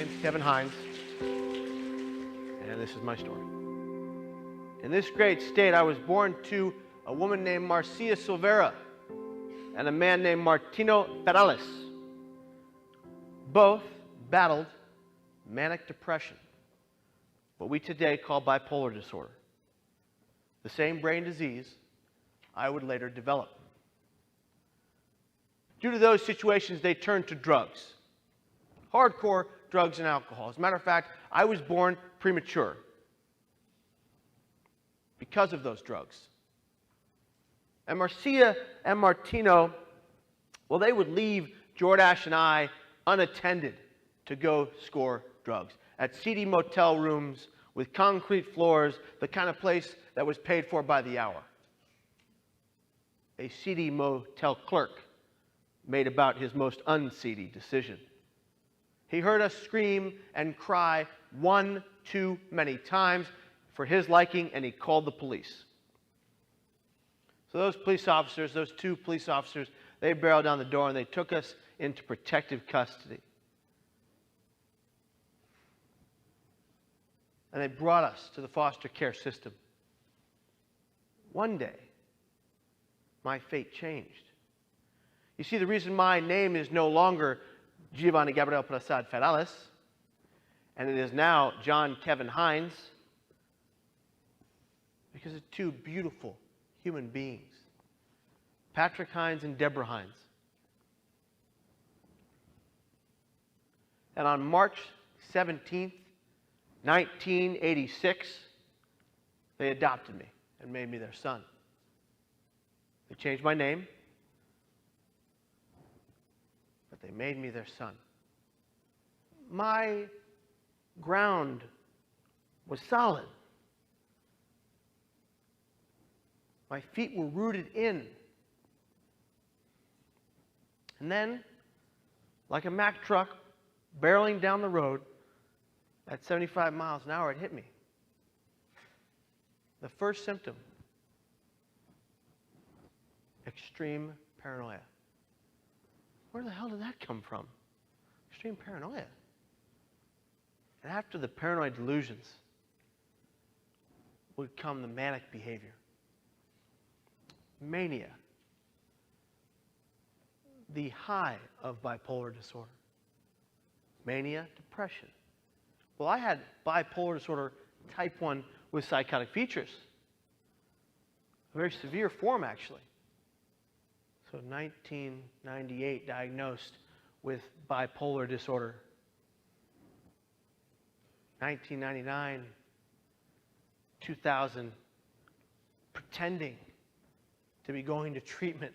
name's Kevin HInes, and this is my story. In this great state, I was born to a woman named Marcia Silvera and a man named Martino Perales. Both battled manic depression, what we today call bipolar disorder, the same brain disease I would later develop. Due to those situations, they turned to drugs. Hardcore drugs and alcohol. As a matter of fact, I was born premature because of those drugs. And Marcia and Martino, well, they would leave Jordache and I unattended to go score drugs at seedy motel rooms with concrete floors, the kind of place that was paid for by the hour. A seedy motel clerk made about his most unseedy decision. He heard us scream and cry one too many times for his liking, and he called the police. So those police officers, those two police officers, they barreled down the door and they took us into protective custody. And they brought us to the foster care system. One day, my fate changed. You see, the reason my name is no longer Giovanni Gabriel Prasad Perales, and it is now John Kevin HInes, because of two beautiful human beings, Patrick HInes and Deborah HInes. And on March 17th, 1986, they adopted me and made me their son. They changed my name, but they made me their son. My ground was solid. My feet were rooted in. And then, like a Mack truck barreling down the road at 75 miles an hour, it hit me. The first symptom: extreme paranoia. Where the hell did that come from? Extreme paranoia. And after the paranoid delusions would come the manic behavior. Mania. The high of bipolar disorder. Mania, depression. Well, I had bipolar disorder type 1 with psychotic features. A very severe form, actually. So 1998, diagnosed with bipolar disorder. 1999, 2000, pretending to be going to treatment.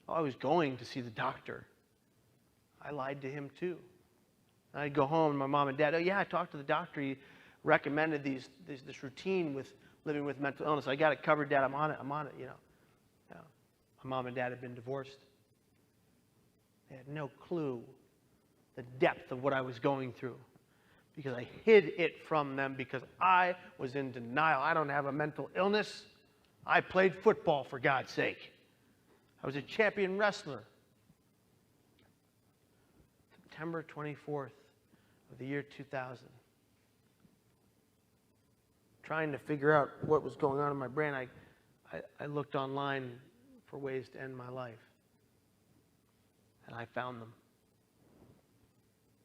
Oh, I was going to see the doctor. I lied to him too. I'd go home and my mom and dad, oh yeah, I talked to the doctor. He recommended this routine with living with mental illness. I got it covered, Dad. I'm on it, you know. My mom and dad had been divorced. They had no clue the depth of what I was going through because I hid it from them because I was in denial. I don't have a mental illness. I played football, for God's sake. I was a champion wrestler. September 24th of the year 2000. Trying to figure out what was going on in my brain, I looked online for ways to end my life. And I found them.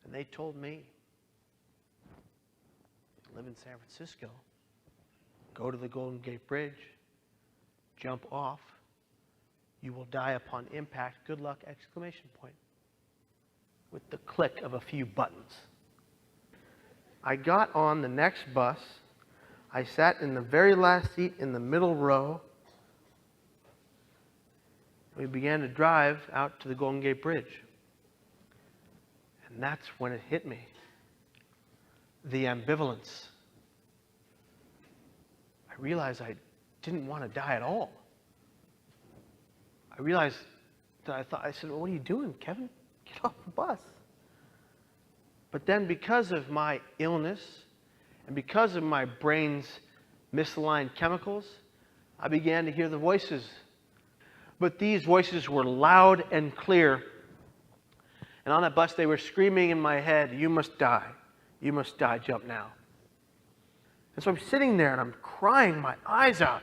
And they told me, live in San Francisco, go to the Golden Gate Bridge, jump off, you will die upon impact, good luck, exclamation point, with the click of a few buttons. I got on the next bus. I sat in the very last seat in the middle row. We began to drive out to the Golden Gate Bridge. And that's when it hit me. The ambivalence. I realized I didn't want to die at all. I realized that I said, well, what are you doing, Kevin? Get off the bus. But then because of my illness and because of my brain's misaligned chemicals, I began to hear the voices. But these voices were loud and clear. And on that bus, they were screaming in my head, "You must die. You must die. Jump now." And so I'm sitting there and I'm crying my eyes out,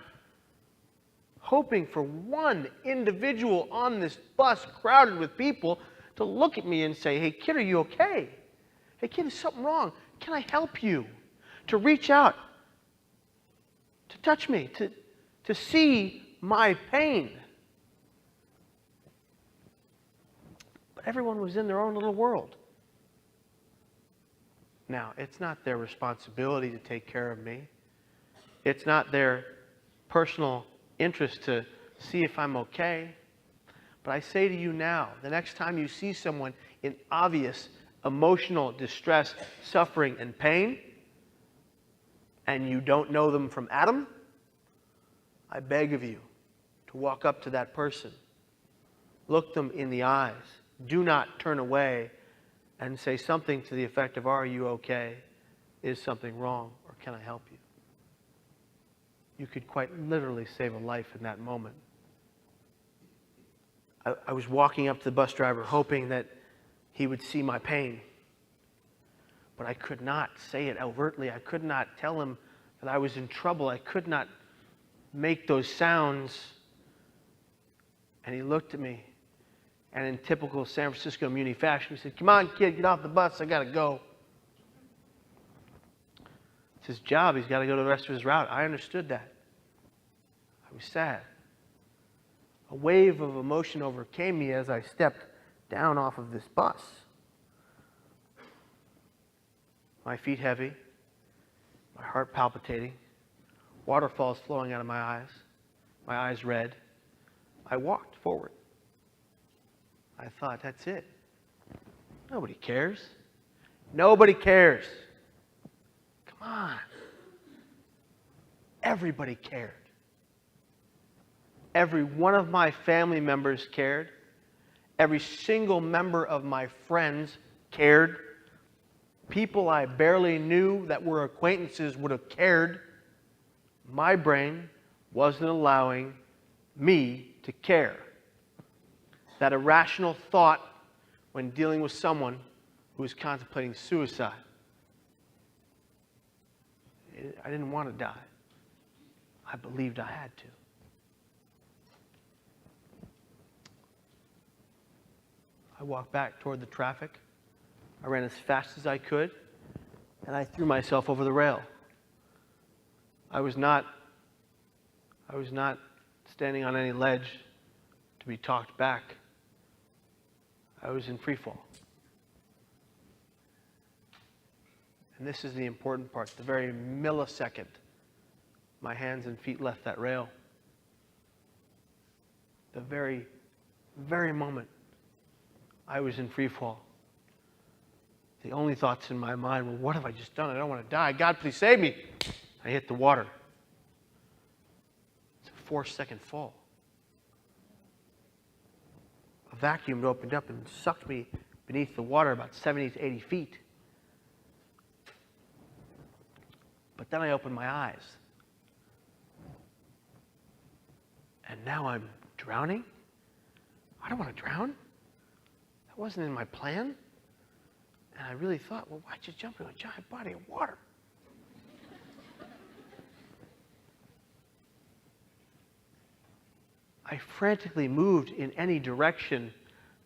hoping for one individual on this bus crowded with people to look at me and say, "Hey, kid, are you okay? Hey, kid, is something wrong? Can I help you?" To reach out, to touch me, to see my pain. But everyone was in their own little world. Now, it's not their responsibility to take care of me. It's not their personal interest to see if I'm okay. But I say to you now, the next time you see someone in obvious emotional distress, suffering, and pain, and you don't know them from Adam, I beg of you to walk up to that person, look them in the eyes, do not turn away, and say something to the effect of, "Are you okay? Is something wrong? Or can I help you?" You could quite literally save a life in that moment. I was walking up to the bus driver hoping that he would see my pain. But I could not say it overtly. I could not tell him that I was in trouble. I could not make those sounds. And he looked at me, and in typical San Francisco Muni fashion, he said, "Come on, kid, get off the bus. I got to go." It's his job. He's got to go to the rest of his route. I understood that. I was sad. A wave of emotion overcame me as I stepped down off of this bus. My feet heavy, my heart palpitating, waterfalls flowing out of my eyes red. I walked forward. I thought, that's it. Nobody cares. Nobody cares. Come on. Everybody cared. Every one of my family members cared. Every single member of my friends cared. People I barely knew that were acquaintances would have cared. My brain wasn't allowing me to care. That irrational thought when dealing with someone who was contemplating suicide. I didn't want to die. I believed I had to. I walked back toward the traffic. I ran as fast as I could, and I threw myself over the rail. I was not standing on any ledge to be talked back. I was in free fall. And this is the important part. The very millisecond my hands and feet left that rail, the very moment I was in free fall, the only thoughts in my mind were, what have I just done? I don't want to die. God, please save me. I hit the water. It's a 4-second fall. A vacuum opened up and sucked me beneath the water about 70 to 80 feet. But then I opened my eyes. And now I'm drowning? I don't want to drown. That wasn't in my plan. And I really thought, well, why'd you jump into a giant body of water? I frantically moved in any direction.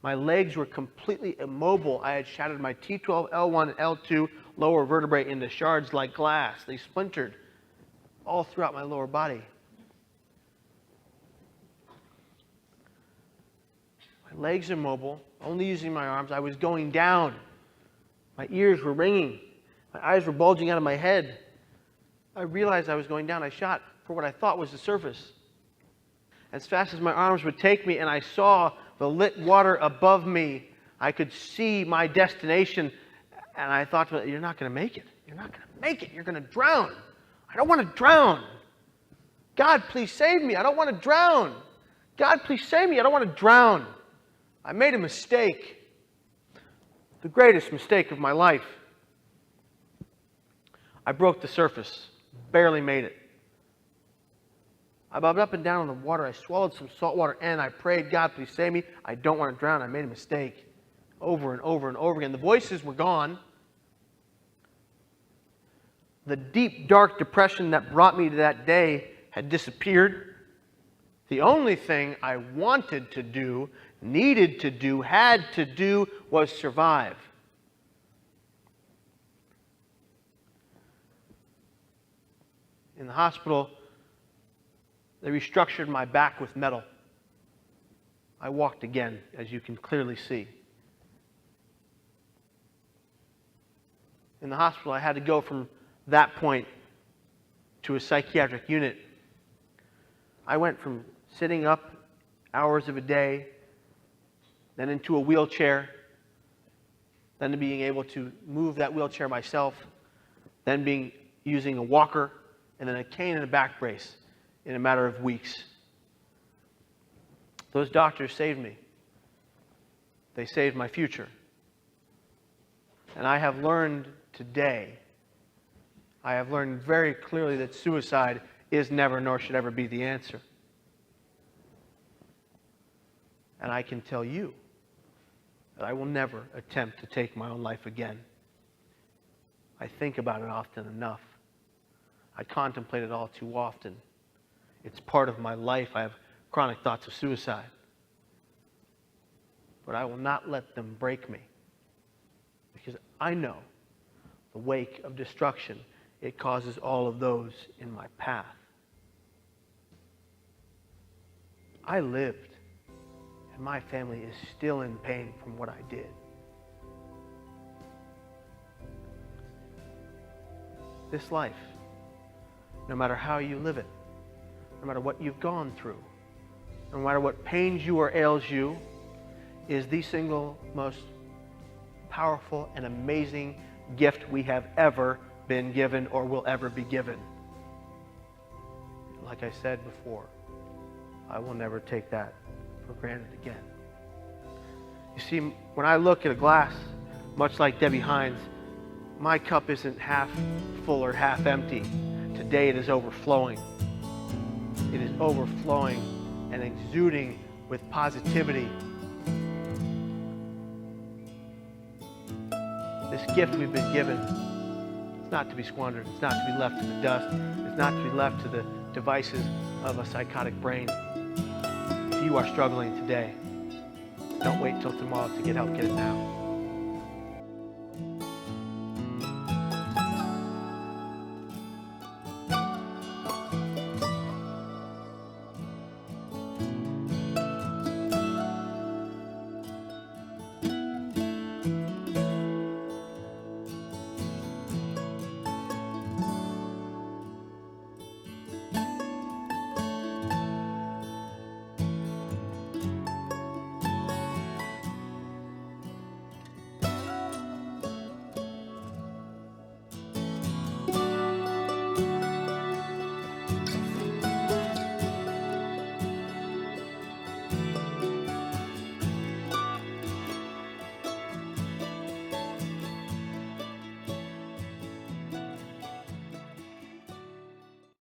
My legs were completely immobile. I had shattered my T12, L1, and L2 lower vertebrae into shards like glass. They splintered all throughout my lower body. My legs immobile, only using my arms. I was going down. My ears were ringing. My eyes were bulging out of my head. I realized I was going down. I shot for what I thought was the surface. As fast as my arms would take me and I saw the lit water above me, I could see my destination. And I thought, well, you're not going to make it. You're not going to make it. You're going to drown. I don't want to drown. God, please save me. I don't want to drown. God, please save me. I don't want to drown. I made a mistake. The greatest mistake of my life. I broke the surface. Barely made it. I bobbed up and down in the water. I swallowed some salt water and I prayed, God, please save me. I don't want to drown. I made a mistake. over and over and over again. The voices were gone. The deep, dark depression that brought me to that day had disappeared. The only thing I wanted to do, needed to do, had to do was survive. In the hospital, they restructured my back with metal. I walked again, as you can clearly see. In the hospital, I had to go from that point to a psychiatric unit. I went from sitting up hours of a day, then into a wheelchair, then to being able to move that wheelchair myself, then using a walker, and then a cane and a back brace in a matter of weeks. Those doctors saved me. They saved my future. And I have learned today, I have learned very clearly that suicide is never nor should ever be the answer. And I can tell you that I will never attempt to take my own life again. I think about it often enough. I contemplate it all too often. It's part of my life. I have chronic thoughts of suicide. But I will not let them break me, because I know the wake of destruction it causes all of those in my path. I lived, and my family is still in pain from what I did. This life, no matter how you live it, no matter what you've gone through, no matter what pains you or ails you, is the single most powerful and amazing gift we have ever been given or will ever be given. Like I said before, I will never take that for granted again. You see, when I look at a glass, much like Kevin HInes, my cup isn't half full or half empty. Today it is overflowing. It is overflowing and exuding with positivity. This gift we've been given, it's not to be squandered. It's not to be left to the dust. It's not to be left to the devices of a psychotic brain. If you are struggling today, don't wait till tomorrow to get help. Get it now.